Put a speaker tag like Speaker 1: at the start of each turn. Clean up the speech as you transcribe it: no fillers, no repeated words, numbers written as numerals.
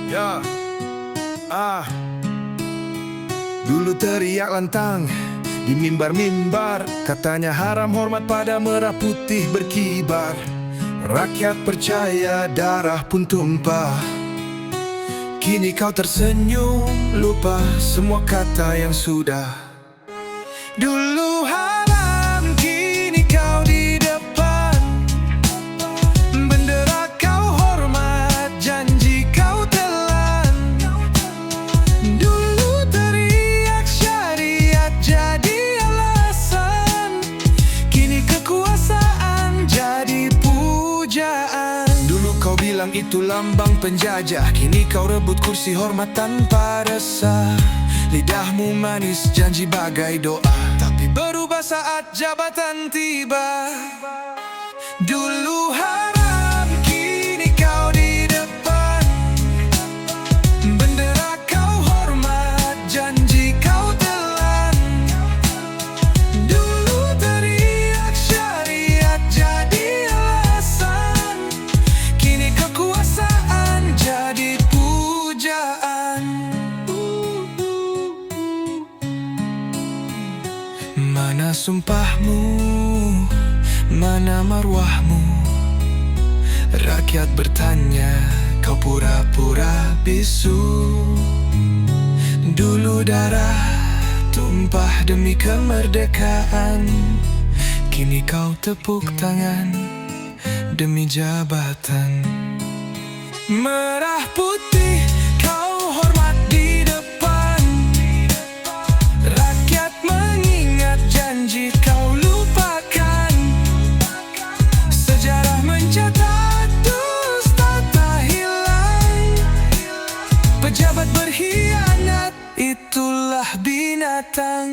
Speaker 1: Ya, dulu teriak lantang di mimbar-mimbar, katanya haram hormat pada merah putih berkibar. Rakyat percaya, darah pun tumpah. Kini kau tersenyum, lupa semua kata yang sudah. Dulu haram, kini kau di depan. Bendera kau hormat, janji kau telan. Dulu teriak syariat jadi alasan, kini kekuasaan jadi pujaan. Dulu kau bilang itu lambang penjajah, kini kau rebut kursi hormat tanpa resah. Lidahmu manis, janji bagai doa, tapi berubah saat jabatan tiba. Dulu haram, kini kau di depan. Bendera kau hormat, janji kau telan. Dulu teriak syariat jadi alasan, kini kekuasaan jadi pujaan. Mana sumpahmu, mana marwahmu? Rakyat bertanya, kau pura-pura bisu. Dulu darah tumpah demi kemerdekaan, kini kau tepuk tangan demi jabatan. Merah putih kau hormat di depan. Rakyat mengingat, janji kau lupakan. Sejarah mencatat, dusta tak hilang. Pejabat berkhianat, itulah binatang.